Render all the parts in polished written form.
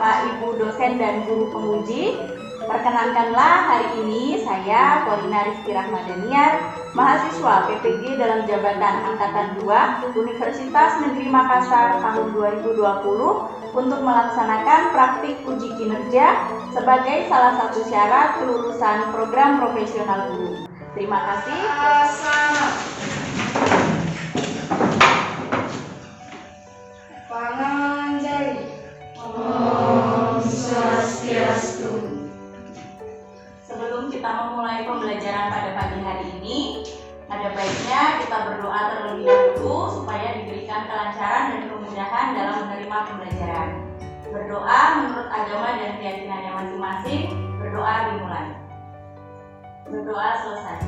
Bapak, Ibu dosen dan guru penguji. Perkenankanlah hari ini saya Polina Rizky Rahmadaniar, mahasiswa PPG dalam jabatan Angkatan 2 Universitas Negeri Makassar tahun 2020 untuk melaksanakan praktik uji kinerja sebagai salah satu syarat kelulusan program profesional guru. Terima kasih. Om Swastiastu. Sebelum kita memulai pembelajaran pada pagi hari ini, ada baiknya kita berdoa terlebih dahulu supaya diberikan kelancaran dan kemudahan dalam menerima pembelajaran. Berdoa menurut agama dan keyakinannya masing-masing. Berdoa dimulai. Berdoa selesai.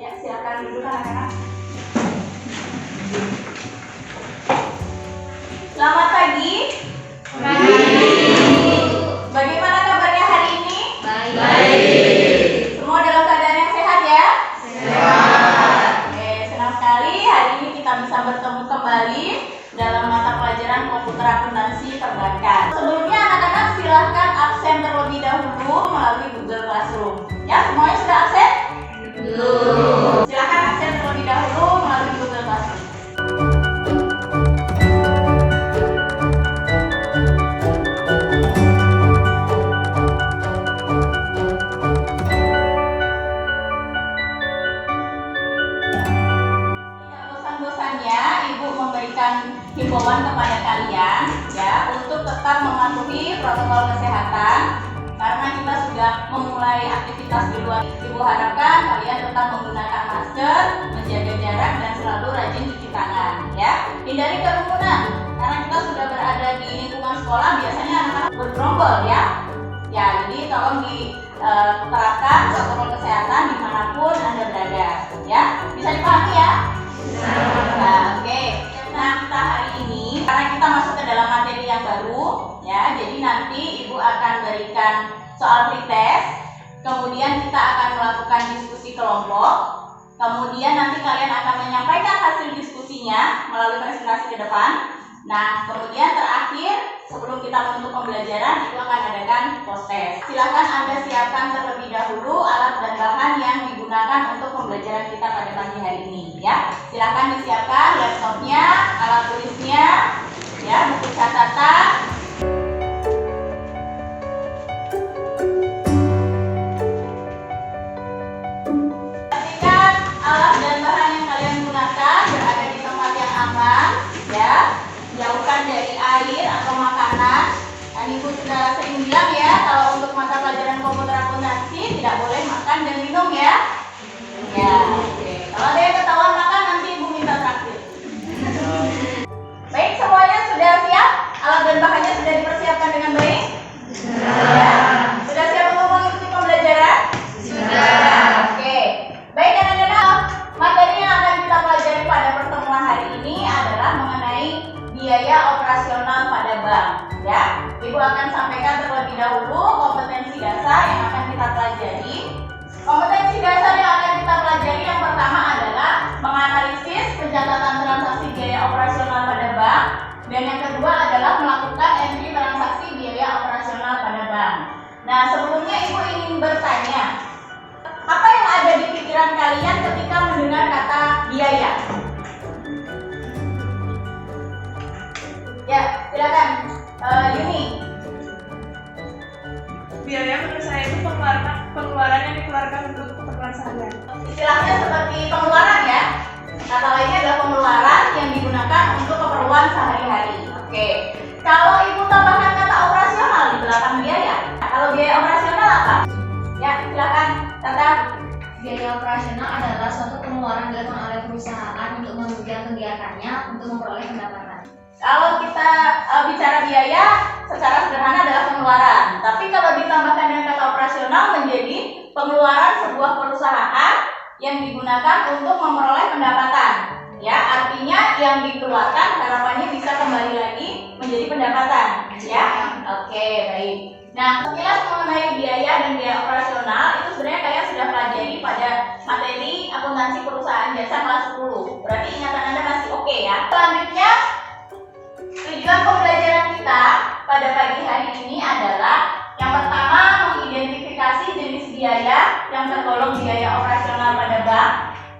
Ya, silakan duduk anak-anak. Selamat pagi. Bagaimana kabarnya hari ini? Baik. Semua dalam keadaan yang sehat ya? Sehat. Oke, senang sekali hari ini kita bisa bertemu kembali dalam mata pelajaran komputer akuntansi perbankan. Sebelumnya anak-anak silahkan absen terlebih dahulu melalui Google Classroom. Ya, semuanya sudah absen? Belum. Silahkan absen terlebih dahulu melalui Google Classroom. Himbauan kepada kalian ya untuk tetap mematuhi protokol kesehatan karena kita sudah memulai aktivitas di luar. Ibu harapkan kalian tetap menggunakan masker, menjaga jarak dan selalu rajin cuci tangan ya. Hindari kerumunan karena kita sudah berada di lingkungan sekolah, biasanya anak-anak bergerombol ya. Ya, jadi tolong diterapkan protokol kesehatan dimanapun Anda berada ya. Bisa dipahami ya? Nah, oke. Nah, kita hari ini karena kita masuk ke dalam materi yang baru ya, jadi nanti Ibu akan berikan soal pretest, kemudian kita akan melakukan diskusi kelompok, kemudian nanti kalian akan menyampaikan hasil diskusinya melalui presentasi ke depan. Nah, kemudian terakhir sebelum kita menutup pembelajaran Ibu akan adakan post test. Silakan Anda siapkan terlebih dahulu alat dan bahan yang digunakan untuk pembelajaran kita pada pagi hari ini ya. Silakan disiapkan laptopnya, alat tulisnya, ya, buku catatan. Pastikan alat dan bahan yang kalian gunakan berada di tempat yang aman, ya. Jauhkan dari air atau makanan. Dan Ibu sudah sering bilang ya, kalau untuk mata pelajaran komputer akuntansi tidak boleh makan dan minum ya. Ya, oke. Kalau ada yang ketahuan makan, nanti Ibu minta traktir. Baik, semuanya sudah siap? Alat dan bahannya sudah dipersiapkan dengan baik? Ya. Sudah siap untuk mengikuti pembelajaran? Sudah. Oke. Baik, anak-anak, materi yang akan kita pelajari pada pertemuan hari ini adalah mengenai biaya operasional pada bank ya. Ibu akan sampaikan terlebih dahulu kompetensi dasar yang akan kita pelajari. Kompetensi dasar yang akan kita pelajari yang pertama adalah menganalisis pencatatan transaksi biaya operasional pada bank, dan yang kedua adalah melakukan entry transaksi biaya operasional pada bank. Nah, sebelumnya Ibu ingin bertanya, apa yang ada di pikiran kalian ketika mendengar kata biaya? Ya, silakan. Yuni. Biaya menurut saya itu pengeluaran yang dikeluarkan untuk keperluan seharian. Istilahnya seperti pengeluaran ya. Kata lainnya adalah pengeluaran yang digunakan untuk keperluan sehari-hari. Oke. Kalau Ibu tambahkan kata operasional di belakang biaya. Kalau biaya operasional apa? Ya, silakan. Tata. Biaya operasional adalah suatu pengeluaran dilakukan oleh perusahaan untuk menunjang kegiatannya untuk memperoleh pendapatan. Kalau kita bicara biaya, secara sederhana adalah pengeluaran. Tapi kalau ditambahkan dengan kata operasional menjadi pengeluaran sebuah perusahaan yang digunakan untuk memperoleh pendapatan. Ya, artinya yang dikeluarkan harapannya bisa kembali lagi menjadi pendapatan. Ya, oke, baik. Nah, sekilas mengenai biaya dan biaya operasional itu sebenarnya kalian sudah pelajari pada materi akuntansi perusahaan jasa kelas 10. Berarti ingatan Anda masih oke ya. Selanjutnya, tujuan pembelajaran pada pagi hari ini adalah yang pertama mengidentifikasi jenis biaya yang tergolong biaya operasional pada bank.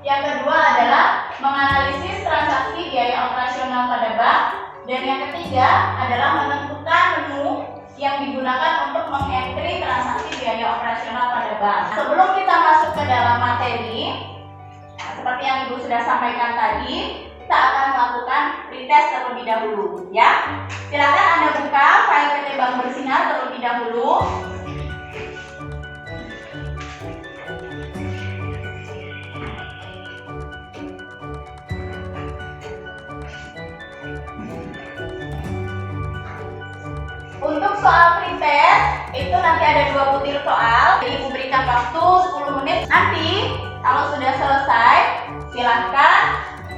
Yang kedua adalah menganalisis transaksi biaya operasional pada bank. Dan yang ketiga adalah menentukan menu yang digunakan untuk mengentry transaksi biaya operasional pada bank. Sebelum kita masuk ke dalam materi, nah, seperti yang Ibu sudah sampaikan tadi, kita akan melakukan pretest terlebih dahulu, ya. Silakan Anda buka file PT Bank Bersinar terlebih dahulu. Untuk soal pretest itu nanti ada 2 butir soal. Jadi Ibu berikan waktu 10 menit. Nanti kalau sudah selesai, silakan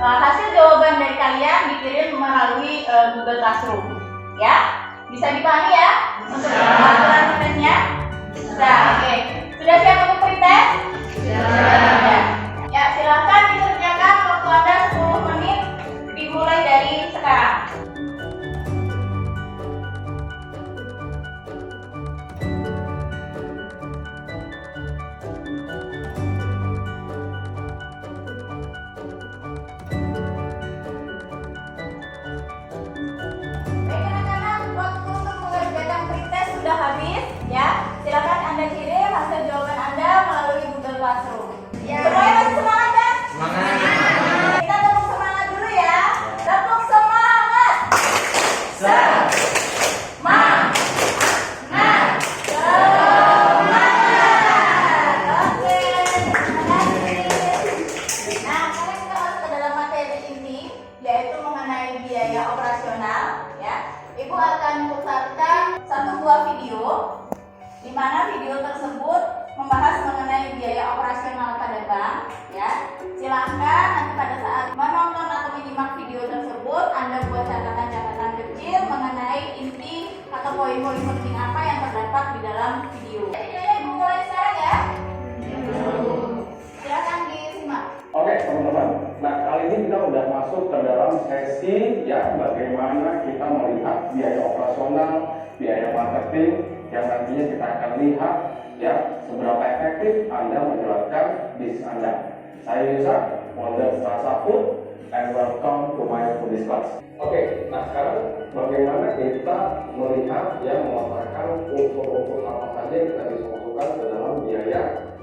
hasil jawaban dari kalian dikirim melalui Google Classroom. Ya, bisa dipahami ya untuk aturan pretestnya? Bisa. Oke. Sudah siap untuk pretest? Sudah. Ya, silakan dikerjakan waktu Anda 10 menit dimulai dari sekarang. Sudah habis, ya. Silakan Anda kirim hasil jawaban Anda melalui Google Classroom. Ya. Semuanya masih semangat kan? Semangat. Kita tepuk semangat dulu ya. Tepuk semangat. Semangat. Oke, terima kasih. Nah, sekarang kita masuk ke dalam materi inti, yaitu mengenai biaya operasional, ya. Ibu akan putarkan 1 buah video, di mana video tersebut membahas mengenai biaya operasional pada bank, ya. Silahkan nanti pada saat menonton atau menyimak video tersebut, Anda buat catatan-catatan kecil mengenai inti atau poin-poin penting apa yang terdapat di dalam video. Videonya Ibu mulai sekarang ya. Silahkan disimak. Oke teman-teman, nah kali ini kita udah masuk ke dalam sesi ya bagaimana kita melihat biaya operasional, biaya marketing yang nantinya kita akan lihat ya seberapa efektif Anda menjalankan bisnis Anda. Saya Yusa, founder Strasa Food, and welcome to my foodies class. Oke, nah sekarang bagaimana kita melihat ya mengatakan unsur-unsur apa saja yang kita bisa masukkan ke dalam biaya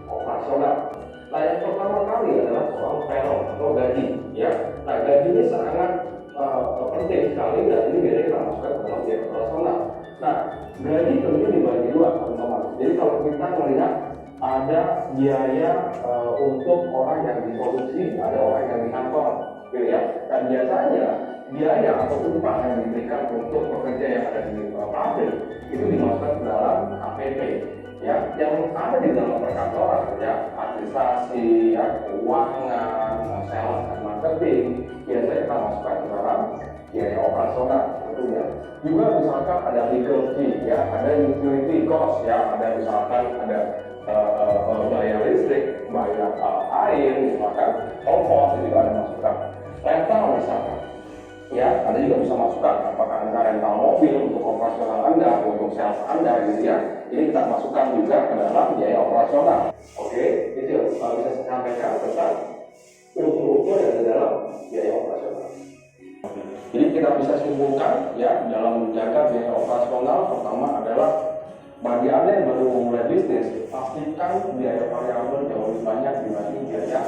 operasional. Nah yang pertama kali adalah soal payroll atau gaji ya. Nah gaji ini sangat penting sekali dan ini biasanya kita masukkan ke dalam biaya operasional. Nah gaji tentunya dibagi 2 teman-teman. Jadi kalau kita melihat ada biaya untuk orang yang diproduksi, ada orang yang di kantor, gitu ya. Dan biasanya biaya atau upah yang diberikan untuk pekerja yang ada di pabrik itu dimasukkan ke dalam APP. Ya, yang ada di dalam perkantoran ya, administrasi, ya, keuangan, sales dan marketing biasanya kita masukkan ke dalam biaya operasional tentunya. Juga misalkan ada legal fee ya, ada utility cost ya, ada misalkan ada bayar listrik, bayar air, misalkan ongkos itu juga ada masukkan. Rental misalkan ya, Anda juga bisa masukkan apakah Anda rental mobil untuk operasional Anda, untuk sales Anda gitu ya. Ini kita masukkan juga ke dalam biaya operasional. Oke, itu bisa saya sampaikan tentang unsur-unsur yang di dalam biaya operasional. Jadi kita bisa simpulkan ya dalam menjaga biaya operasional pertama adalah bagi Anda yang baru memulai bisnis, pastikan biaya variabel jauh lebih banyak dibanding biaya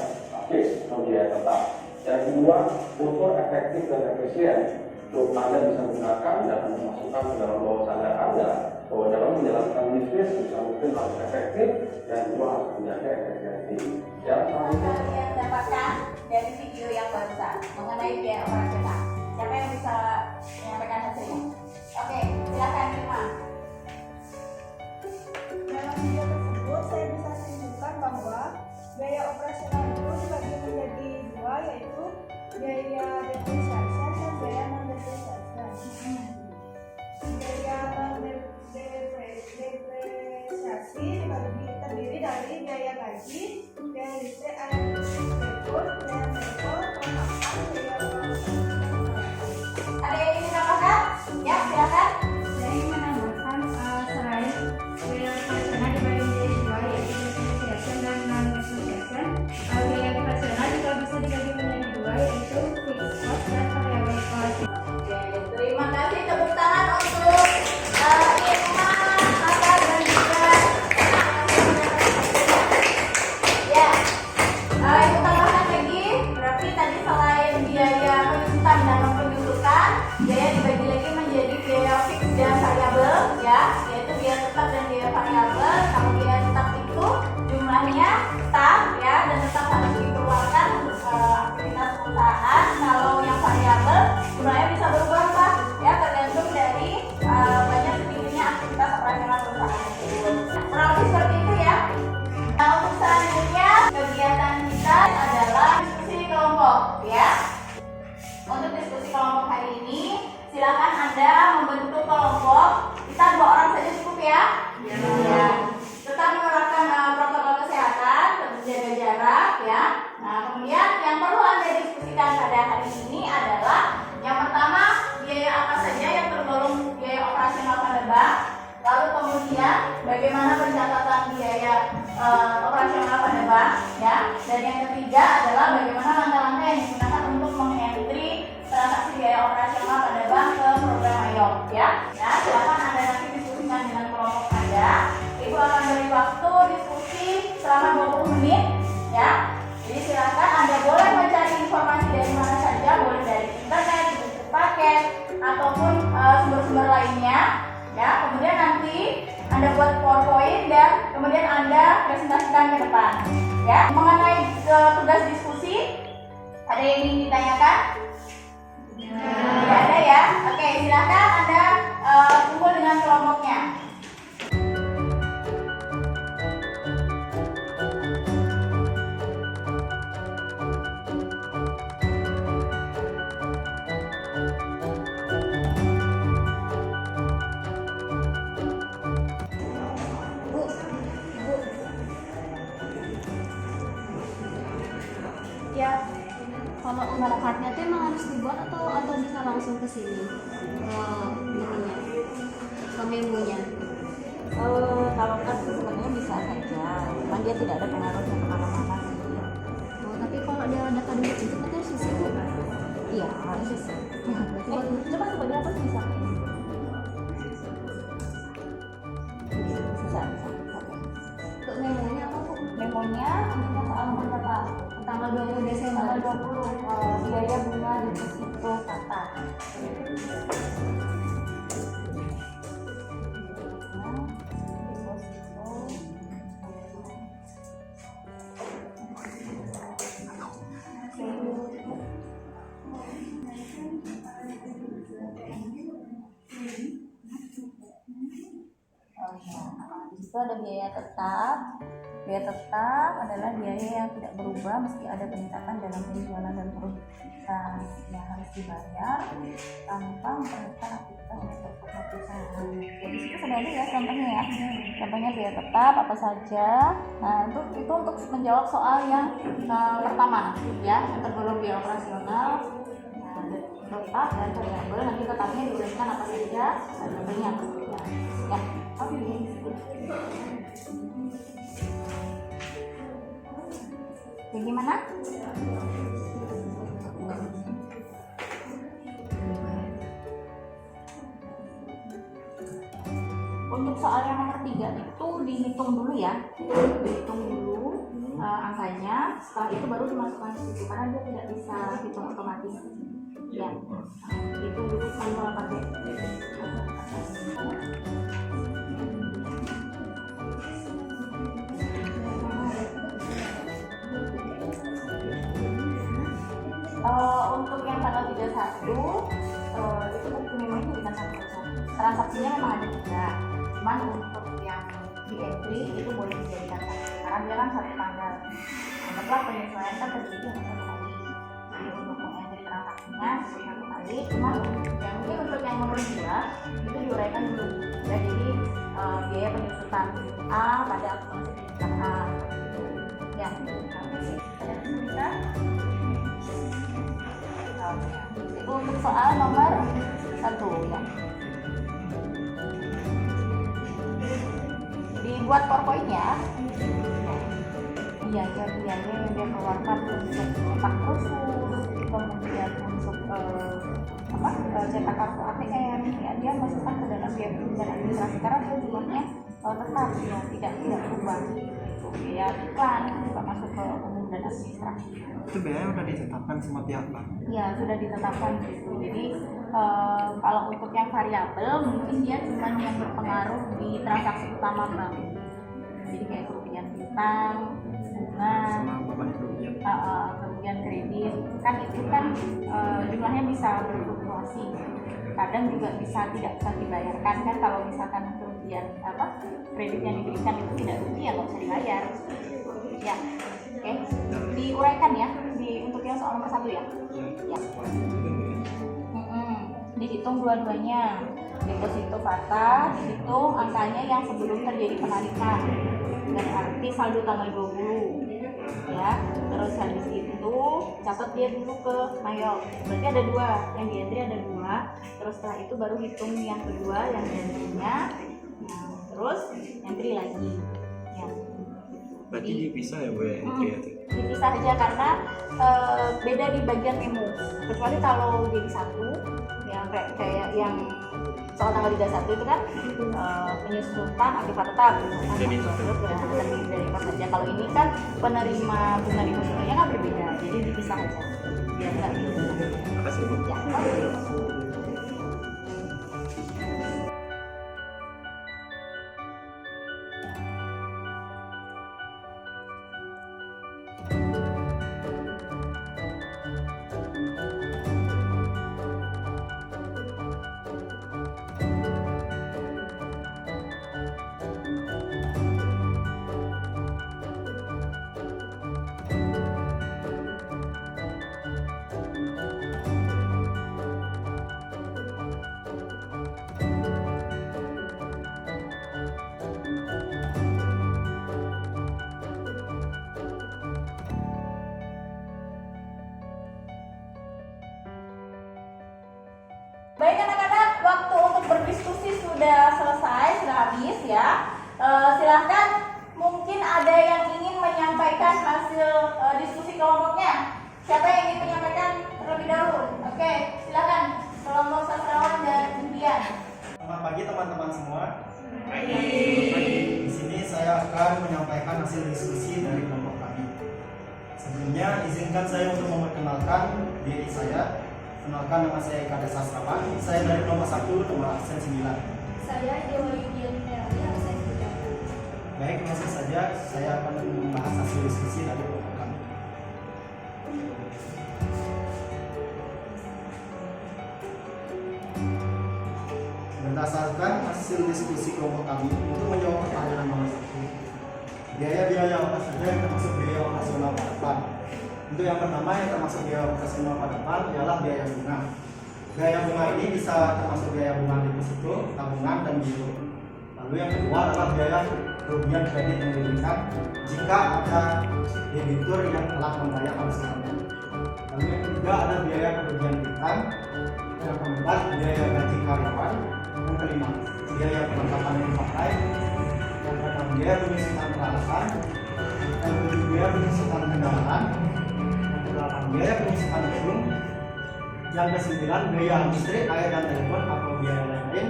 fix atau biaya tetap. Yang kedua, unsur efektif dan efisien. Untuk Anda bisa gunakan dan memasukkan ke dalam bawah sadar Anda bahwa dalam menjalankan bisnis bisa mungkin harus efektif dan juga harus menjaga efisiensi. Yang selanjutnya Kalian dapatkan dari video yang barusan mengenai biaya operasional. Siapa yang bisa menyampaikan hasilnya? Oke, silakan Irma. Dalam video tersebut saya bisa simpulkan bahwa biaya operasional itu dibagi menjadi 2, yaitu biaya depresiasi dan biaya non depresiasi. Biaya non depresiasi terdiri dari biaya gaji, biaya listrik, air, telepon, biaya telepon, pemakan, biaya operasional. silakan Anda membentuk kelompok. Kita 2 orang saja cukup ya. Ya. Tetap menerapkan protokol kesehatan, menjaga jarak ya. Nah, kemudian yang perlu Anda diskusikan pada hari ini adalah yang pertama, biaya apa saja yang tergolong biaya operasional pada bank. Lalu kemudian bagaimana pencatatan biaya operasional pada bank ya. Dan yang ketiga adalah bagaimana langkah-langkah yang digunakan untuk mengentry transaksi biaya operasional pada bank ke program AYOP ya. Ya, silakan Anda nanti diskusikan dengan kelompok Anda. Ibu akan beri waktu diskusi selama 20 menit ya. Jadi silakan Anda boleh mencari informasi dari mana saja, boleh dari internet, buku paket ataupun sumber-sumber lainnya. Ya, kemudian nanti Anda buat PowerPoint dan kemudian Anda presentasikan ke depan. Ya, mengenai tugas diskusi, ada yang ingin ditanyakan? Tidak ada ya. Oke, silakan Anda kumpul dengan kelompoknya. Ya, Kalau untuk kartnya itu emang harus dibuat atau bisa langsung ke sini ke memonya? kalau kartu sebenarnya bisa saja, cuma dia tidak ada pengaruhnya kemana-mana. Oh, tapi kalau dia data dulu itu kan harus isi Bu? Iya, harus bisa. Coba sebenarnya apa sih bisa? Bisa. Untuk memonya apa Bu? Memonya untuk soal nomor berapa? Tanggal 20 Desember. Tanggal 20 biaya bunga deposito kata. Itu ada biaya tetap. Biaya tetap adalah biaya yang tidak berubah meski ada peningkatan dalam penjualan dan produksi yang harus dibayar tanpa memperhatikan aktivitas yang terpusat perusahaan. Jadi situ sudah ada ya contohnya ya. Contohnya biaya tetap apa saja. Nah itu untuk menjawab soal yang pertama ya, yang tergolong biaya operasional. Nah, tetap dan variabel, nanti tetapnya diuraikan apa saja, variabelnya apa saja. Ya, oke. Bagaimana? Untuk soal yang nomor 3 itu dihitung dulu ya, dihitung dulu angkanya. Setelah itu baru dimasukkan ke situ karena dia tidak bisa hitung otomatis. Ya, hitung dulu manual pakai. Untuk yang tanggal 31 itu memang itu bukan 1%. Transaksinya memang ada 3, cuman untuk yang di entry itu boleh dijadikan 1 karena dia kan 1 tanggal. Anggaplah penyesuaian kan terjadi hanya 1 kali. Jadi untuk mengentry transaksinya 1 kali, cuman yang mungkin untuk yang nomor 2 itu diuraikan dulu. Ya, jadi biaya penyusutan A pada akumulasi penyusutan A. Ya, bisa. Itu untuk soal nomor 1 ya. Dibuat PowerPoint ya. Biaya yang dia keluarkan untuk cetak kursus, kemudian untuk cetak kartu ATM, ya dia masukkan ke dalam biaya dan administrasi karena dia jumlahnya tetap ya, tidak berubah. Biaya iklan itu juga masuk ke umum dan administrasi. Itu biaya udah ditetapkan sama pihak bank? Ya sudah ditetapkan gitu. Jadi kalau untuk yang variabel mungkin dia cuma yang berpengaruh di transaksi utama bank. Jadi kayak kerugian hutang, bunga, kerugian kredit, kan itu kan jumlahnya bisa berfluktuasi. Kadang juga bisa tidak bisa dibayarkan kan kalau misalkan kerugian kredit yang diberikan itu tidak rugi ya nggak bisa dibayar. Ya, oke. Diuraikan ya untuk yang soal nomor 1 ya. Ya. Di dihitung dua-duanya. Deposito Fata dihitung angkanya yang sebelum terjadi penarikan, berarti saldo tanggal 20 ya. Terus habis itu catat dia dulu ke Mayok, berarti ada dua, yang di entry ada dua. Terus setelah itu baru hitung yang kedua yang di entry-nya, nah, terus entry lagi ya. Berarti dipisah ya Bu ya entry itu? Dipisah aja karena beda di bagian memo, kecuali kalau jadi satu yang kayak yang soal tanggal 31 itu kan penyusutan aktiva tetap Jadi terus lebih dari apa saja. Kalau ini kan penerima bunga depositonya kan berbeda, jadi dipisah aja biar nggak gitu. Makasih Bu. Ya, oke. Baik anak-anak, waktu untuk berdiskusi sudah selesai, sudah habis ya. Silahkan, mungkin ada yang ingin menyampaikan hasil diskusi kelompoknya. Siapa yang ingin menyampaikan terlebih dahulu? Oke, silahkan kelompok sastrawan dan impian. Selamat pagi teman-teman semua. Di sini saya akan menyampaikan hasil diskusi dari kelompok kami. Sebelumnya izinkan saya untuk memperkenalkan diri saya. Kenalkan, nama saya Eka Sastrawan. Saya dari kelompok 1 nomor absen 9. Saya Dewa Yudian Ferdi, absen 3. Baik, langsung saja saya akan membahas hasil diskusi dari kelompok kami. Berdasarkan hasil diskusi kelompok kami untuk menjawab pertanyaan nomor 1, biaya-biaya apa saja yang termasuk biaya operasional pada depan. Untuk yang pertama yang termasuk biaya operasional pada depan ialah biaya bunga. Biaya bunga ini bisa termasuk biaya bunga deposito, tabungan, dan giro. Lalu yang kedua adalah biaya kerugian kredit yang diberikan jika ada debitur yang telah membayar alusannya. Lalu yang ketiga ada biaya kerugian piutang. Yang keempat biaya gaji karyawan. Yang kelima biaya perlengkapan yang dipakai. Yang keenam biaya penyusutan peralatan. Yang ketujuh biaya penyusutan kendaraan. Yang kedelapan biaya penyusutan gedung. Yang kesembilan biaya listrik, air, dan telepon atau biaya lain-lain.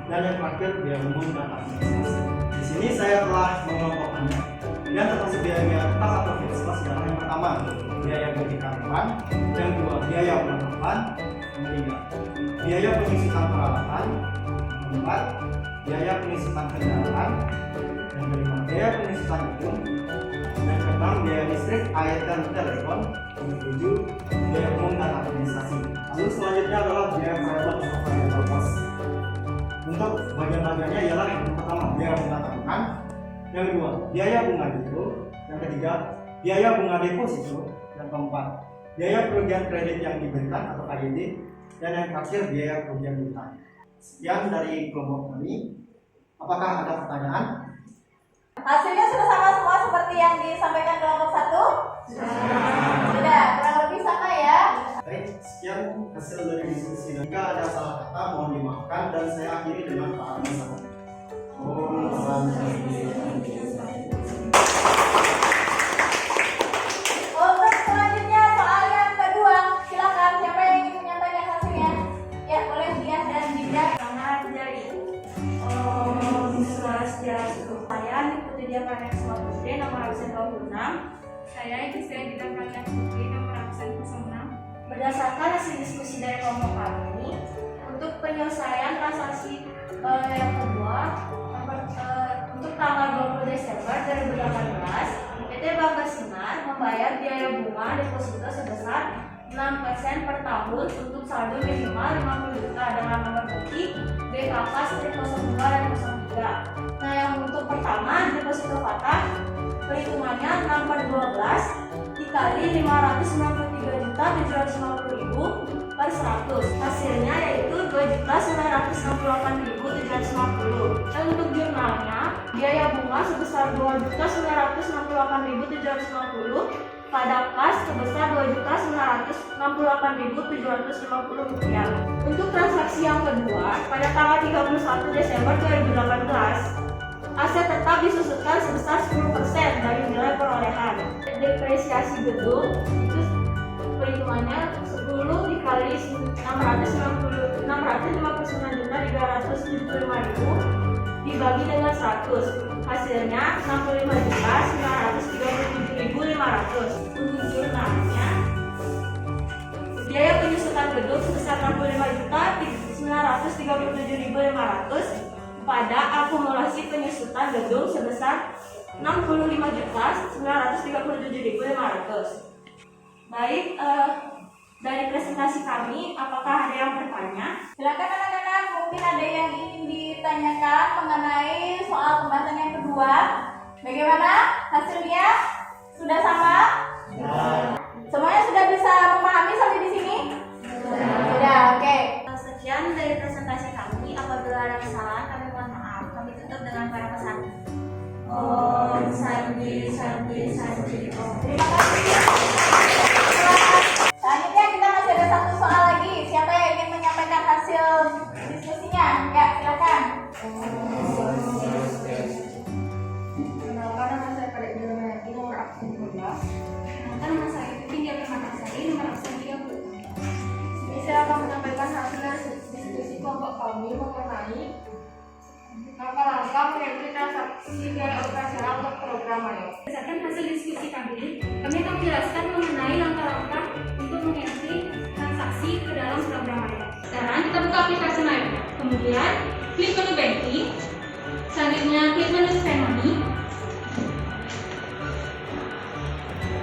Dan yang terakhir biaya umum dan administrasi. Di sini saya telah mengelompokkannya. Yang termasuk biaya tetap atau fixed cost adalah yang pertama biaya gaji karyawan, yang kedua biaya perlengkapan, yang ketiga biaya penyusutan peralatan, yang keempat biaya penyusutan kendaraan, yang kelima biaya penyusutan gedung, yang keenam biaya listrik, air, dan telepon, yang ketujuh biaya umum dan administrasi. Lalu selanjutnya adalah biaya variabel atau variable cost. Untuk bagian-bagiannya ialah yang pertama biaya bunga tabungan, yang kedua biaya bunga giro, yang ketiga biaya bunga deposito, yang keempat biaya kerugian kredit yang diberikan atau KDD, dan yang terakhir biaya kerugian piutang. Sekian dari kelompok kami. Apakah ada pertanyaan? Hasilnya sudah sama semua seperti yang disampaikan kelompok 1? Sudah, kurang lebih sama ya. Baik, sekian hasil dari diskusi. Jika ada salah kata mohon dimaafkan, dan saya akhiri dengan Pak Arman. Om Santi. Untuk selanjutnya soal yang kedua, silakan siapa yang ingin menyampaikan hasilnya? Ya, boleh Dian dan Dinda. Selamat dari Om Swastiastu. Saya Putri Diapanek Semua Putri, nomor absen 26. Saya Gisela Gita Pratiya Putri, nomor absen 06. Berdasarkan hasil diskusi dari kelompok kami, untuk penyelesaian transaksi yang kedua, untuk tanggal 20 Desember 2018, PT Bangga Sinar membayar biaya bunga deposito sebesar 6% per tahun untuk saldo minimal 50 juta dengan nomor bukti BKK strip 02 dan 03. Nah, yang untuk pertama deposito Fata perhitungannya 6 per 12 dikali 593.750.000 per 100. Hasilnya yaitu 2.500.000 2.968.750. Dan untuk jurnalnya, biaya bunga sebesar 2.968.750, pada kas sebesar 2.968.750 rupiah. Untuk transaksi yang kedua, pada tanggal 31 Desember 2018, aset tetap disusutkan sebesar 10% dari nilai perolehan. Depresiasi gedung itu perhitungannya 10 dikali 659.375.000 dibagi dengan 100, hasilnya 65.937.500. Untuk jurnalnya, biaya penyusutan gedung sebesar 65.937.500 pada akumulasi penyusutan gedung sebesar 65.937.500. Baik, dari presentasi kami, apakah ada yang bertanya? Silakan anak-anak, mungkin ada yang ingin ditanyakan mengenai soal pembahasan yang kedua. Bagaimana hasilnya? Sudah sama? Semuanya sudah bisa memahami sampai di sini? Sudah, oke. Sekian dari presentasi kami. Apabila ada kesalahan, kami mohon maaf. Kami tutup dengan para pesan. Om Santi Santi Santi Om. Terima kasih. Selanjutnya kita masih ada satu soal lagi. Siapa yang ingin menyampaikan hasil diskusinya? Ya, silakan. Kenalkan nama saya Kadek Dilmayati, nomor absen 12. Kenalkan nama saya Tinggal Permatasari, nomor absen 30. Saya akan menyampaikan hasil diskusi kelompok kami mengenai langkah-langkah mengenai transaksi biaya operasional untuk program AYO. Berdasarkan hasil diskusi kami akan menjelaskan mengenai langkah-langkah untuk mengentry transaksi ke dalam program AYO. Sekarang kita buka aplikasi MyAYO. Kemudian klik menu banking. Selanjutnya klik menu spend money.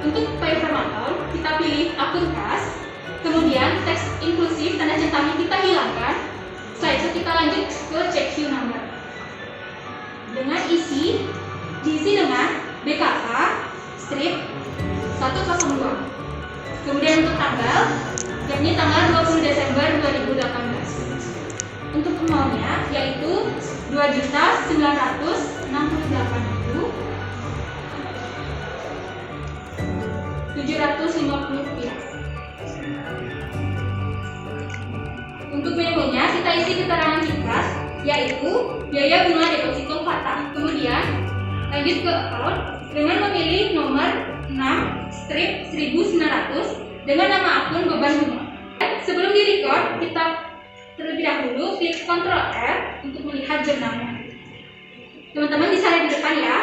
Untuk pay from account, kita pilih akun kas. Kemudian teks inklusif tanda centangnya kita hilangkan. Setelah itu kita lanjut ke check queue number. Dengan diisi dengan BKK strip 102. Kemudian untuk tanggal, yakni tanggal 20 Desember 2018. Untuk amountnya yaitu 2.968.750 rupiah. Untuk memonya kita isi keterangan singkat, yaitu biaya bunga deposito fatah. Kemudian lanjut ke account dengan memilih nomor 6/1900 dengan nama akun beban bunga. Sebelum di record, kita terlebih dahulu klik Ctrl R untuk melihat jurnalnya. Teman-teman bisa lihat di depan ya.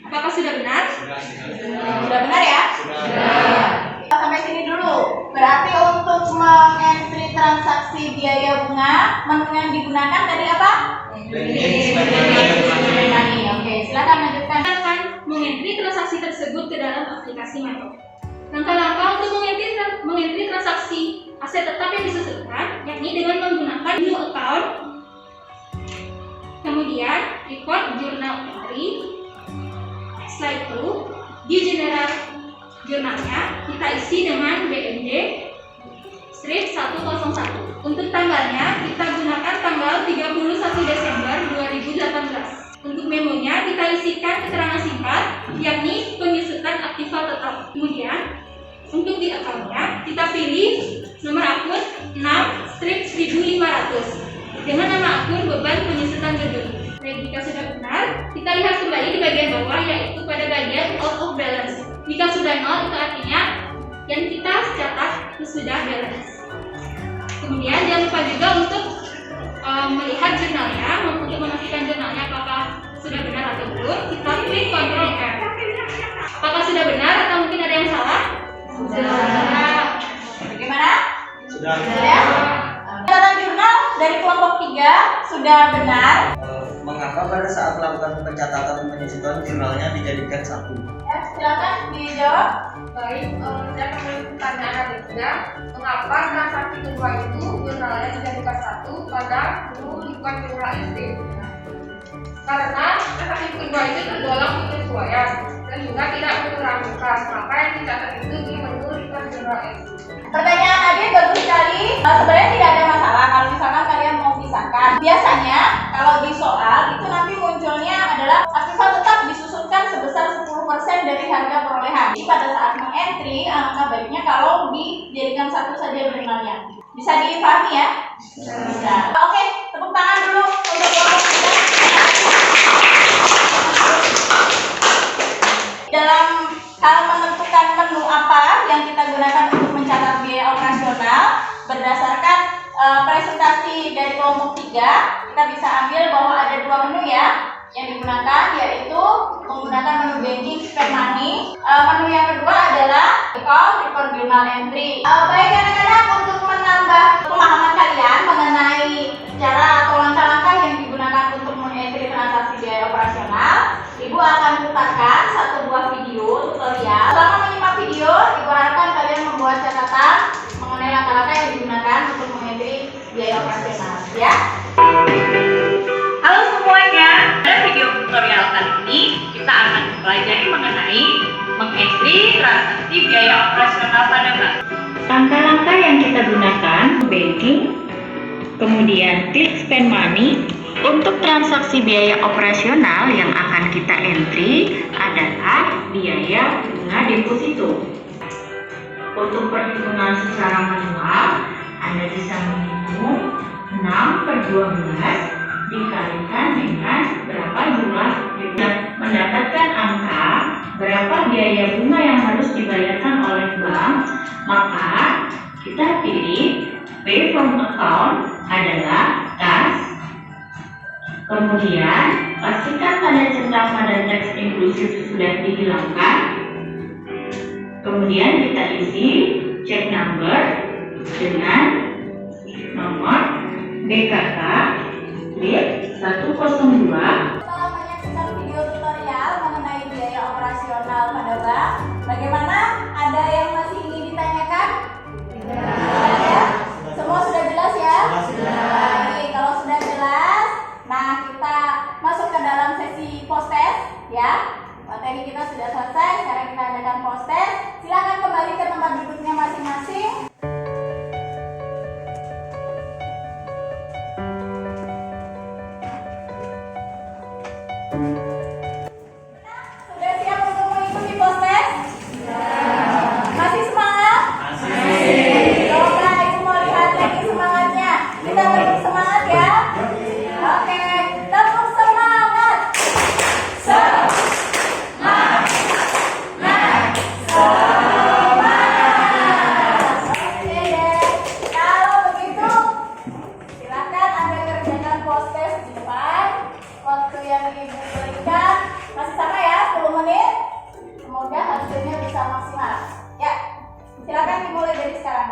Apakah sudah benar? Sudah benar ya? Sudah. Sampai sini dulu. Berarti untuk mengentry transaksi biaya bunga, menu yang digunakan dari apa? Money. Oke, silakan lanjutkan. Kita akan mengentry transaksi tersebut ke dalam aplikasi MyAYO. Langkah-langkah untuk mengentry transaksi aset tetap yang disusutkan, yakni dengan menggunakan new account, kemudian record journal entry. Setelah itu di general jurnalnya kita isi dengan BND strip 101. Untuk tanggalnya kita gunakan tanggal 31 Desember 2018. Untuk memonya kita isikan keterangan singkat, yakni penyusutan aktiva tetap. Kemudian untuk di akunnya kita pilih nomor akun 6/1500 dengan nama akun beban penyusutan gedung. Nah, jika sudah benar, kita lihat kembali di bagian bawah, yaitu pada bagian out of balance. Jika sudah 0, itu artinya yang kita catat itu sudah balance. Kemudian jangan lupa juga untuk melihat jurnalnya, untuk memastikan jurnalnya apakah sudah benar atau belum. Kita klik Ctrl R. Apakah sudah benar atau mungkin ada yang salah? Sudah. Bagaimana? Sudah. Catatan jurnal dari kelompok 3 sudah benar. Mengapa pada saat melakukan pencatatan penyusutan jurnalnya dijadikan 1? Ya, silakan dijawab. Baik, saya akan pertanyaan ketiga. Mengapa transaksi kedua itu jurnalnya dijadikan 1 pada dulu record jurnal SD? Karena transaksi kedua itu tergolong penyesuaian dan juga tidak mengurangi kas, maka yang dicatat itu di menu record jurnal SD. Pertanyaan Adit bagus sekali. Sebenarnya tidak ada masalah kalau dijadikan satu saja jurnalnya. Bisa dipahami ya? Bisa. Oke, tepuk tangan dulu untuk kelompok 3. Dalam hal menentukan menu apa yang kita gunakan untuk mencatat biaya operasional, berdasarkan presentasi dari kelompok 3, kita bisa ambil bahwa ada 2 menu ya yang digunakan, yaitu menggunakan menu banking spend money. Menu yang kedua adalah recall report journal entry. Baik anak-anak, untuk menambah pemahaman kalian mengenai cara atau langkah-langkah yang digunakan untuk mengentry transaksi biaya operasional, Ibu akan putarkan satu buah video tutorial. Selama menyimak video, Ibu harapkan kalian membuat catatan mengenai langkah-langkah yang digunakan untuk mengentry biaya operasional, ya. Halo semuanya, pada video tutorial kali ini kita akan mempelajari mengenai mengentry transaksi biaya operasional pada bank. Langkah-langkah yang kita gunakan, banking, kemudian tips spend money. Untuk transaksi biaya operasional yang akan kita entry adalah biaya bunga deposito. Untuk perhitungan secara manual, Anda bisa menghitung 6/12 dikalikan dengan berapa jumlah dan mendapatkan angka berapa biaya bunga yang harus dibayarkan oleh bank, maka kita pilih pay from account adalah kas. Kemudian pastikan tanda centang pada teks inklusif sudah dihilangkan. Kemudian kita isi check number dengan nomor BKK 102. Setelah menyaksikan video tutorial mengenai biaya operasional pada bank, bagaimana? Ada yang masih ingin ditanyakan? Tidak. Semua sudah jelas ya? Baik, kalau sudah jelas, nah kita masuk ke dalam sesi post test ya. Materi kita sudah selesai, sekarang kita adakan post test. Silakan kembali ke tempat duduknya masing-masing. Sudah siap untuk mengikuti post test? Masih semangat? Coba Ibu mau lihat lagi semangatnya. Kita tepuk semangat ya. Oke, tepuk semangat. Semangat. Oke deh. Kalau begitu, silakan Anda kerjakan post test di depan. Waktu yang Ibu berikan masih sama ya, 10 menit. Semoga hasilnya bisa maksimal. Ya, silakan dimulai dari sekarang.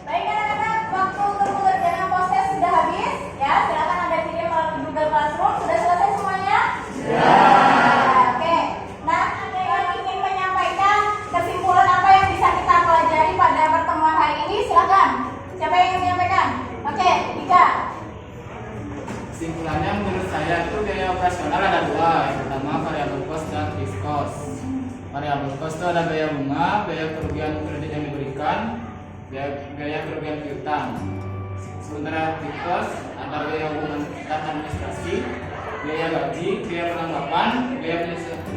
Baik anak-anak, waktu untuk mengerjakan post test sudah habis. Ya, silakan Anda kirim melalui Google Classroom. Sudah selesai semuanya? Oke. Nah, ada yang ingin menyampaikan kesimpulan apa yang bisa kita pelajari pada pertemuan hari ini? Silakan. Siapa yang ingin menyampaikan? Oke, 3. Kesimpulannya menurut saya itu biaya operasional ada 2, yang pertama variabel cost dan fixed cost. Variabel cost itu ada biaya bunga, biaya kerugian kredit yang diberikan, biaya kerugian piutang. Sementara fixed cost ada biaya hubungan dan administrasi, biaya gaji, biaya penanggapan, biaya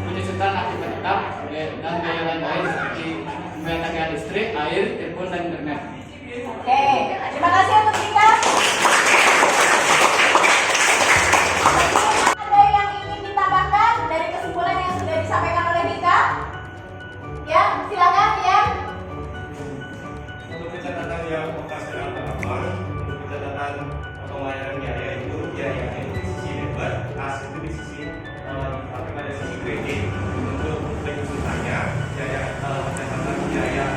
penyusutan akibat tetap, dan biaya lain-lain seperti biaya tagihan listrik, air, telepon, dan internet. Oke, terima kasih untuk Tika. kredit untuk penyusutannya, catatan biaya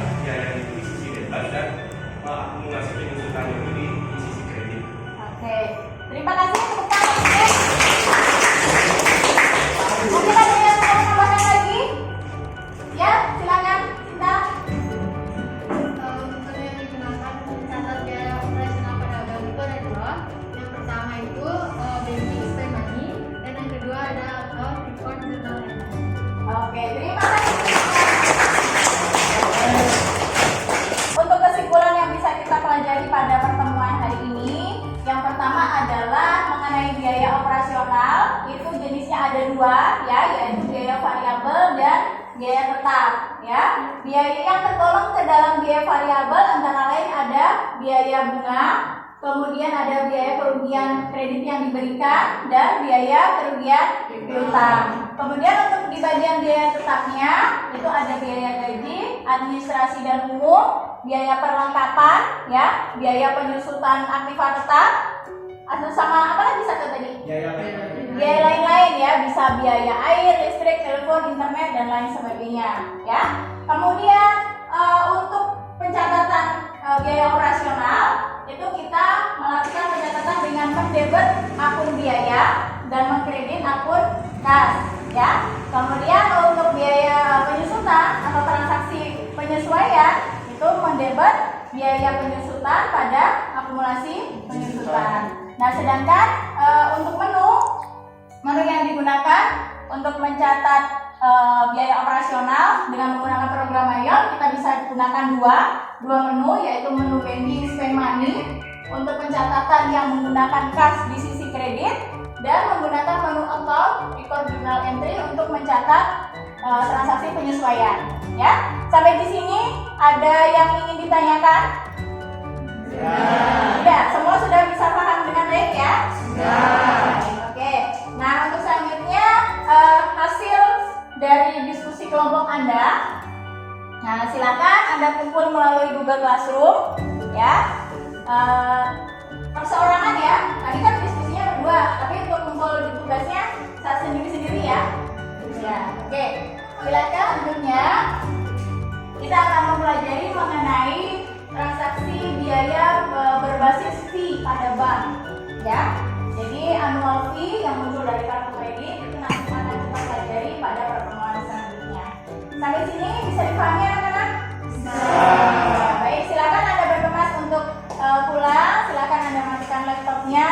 itu di sisi debit dan akumulasi penyusutannya itu di sisi kredit. Oke, terima kasih tepuk tangan. Mungkin ada yang mau menambahkan lagi? Ya, silakan Cinta. Metode yang digunakan untuk mencatat biaya operasional pedagang itu ada dua. Yang pertama itu banking spend money, dan yang kedua ada account record journal entry. Oke, terima kasih. Untuk kesimpulan yang bisa kita pelajari pada pertemuan hari ini, yang pertama adalah mengenai biaya operasional. Itu jenisnya ada dua, ya, yaitu biaya variabel dan biaya tetap, ya. Biaya yang tergolong ke dalam biaya variabel antara lain ada biaya bunga, kemudian ada biaya kerugian kredit yang diberikan, dan biaya kerugian piutang. Kemudian untuk di bagian biaya tetapnya itu ada biaya gaji, administrasi dan umum, biaya perlengkapan, ya, biaya penyusutan aktiva tetap, atau sama apa lagi satu tadi? Biaya lain-lain, ya, bisa biaya air, listrik, telepon, internet dan lain sebagainya, ya. Kemudian untuk pencatatan biaya operasional itu kita melakukan pencatatan dengan mendebit akun biaya dan mengkredit akun kas, ya. Kemudian untuk biaya penyusutan atau transaksi penyesuaian itu mendebit biaya penyusutan pada akumulasi penyusutan. Nah, sedangkan untuk menu yang digunakan untuk mencatat biaya operasional dengan menggunakan program Ayol, kita bisa gunakan dua menu, yaitu menu banking spend money untuk pencatatan yang menggunakan kas di sisi kredit, dan menggunakan menu account record journal entry untuk mencatat transaksi penyesuaian, ya. Sampai di sini ada yang ingin ditanyakan? Sudah, semua sudah bisa paham dengan baik, ya? Oke. Nah, untuk selanjutnya hasil dari diskusi kelompok Anda. Nah, silakan Anda kumpul melalui Google Classroom, ya. Perseorangan, ya. Tadi kan diskusinya berdua, tapi untuk kumpul di tugasnya saat sendiri-sendiri, ya. Ya, oke. Silakan untuknya. Kita akan mempelajari mengenai transaksi biaya berbasis fee pada bank, ya. Jadi annual fee yang muncul dari kartu kredit itu nanti akan kita pelajari pada pertemuan selanjutnya. Sampai sini bisa dipahami, anak-anak? Baik, silakan Anda berkemas untuk pulang. Silakan Anda matikan laptopnya.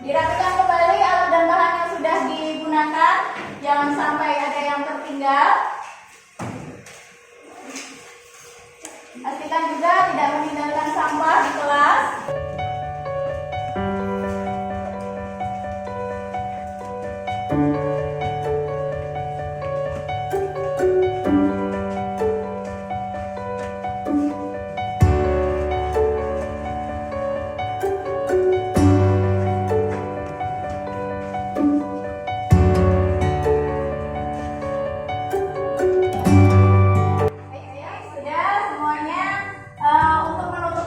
Dirapikan kembali alat dan bahan yang sudah digunakan. Jangan sampai ada yang tertinggal. Pastikan juga tidak meninggalkan sampah di kelas.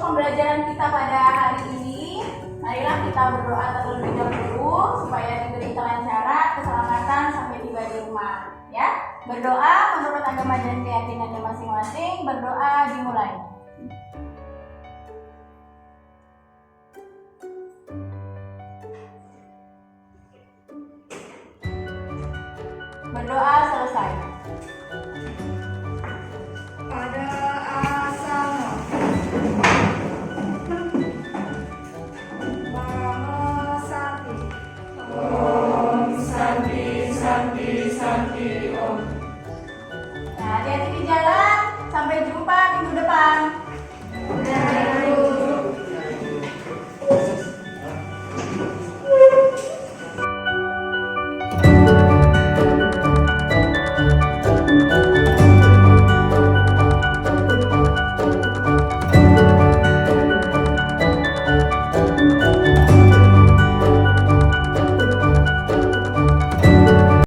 Pembelajaran kita pada hari ini, marilah kita berdoa terlebih dahulu supaya diberi kelancaran, keselamatan sampai tiba di rumah, ya. Berdoa menurut agama dan keyakinannya masing-masing. Berdoa dimulai. Berdoa selesai. Pada asal Nah, hati-hati di jalan. Sampai jumpa minggu depan.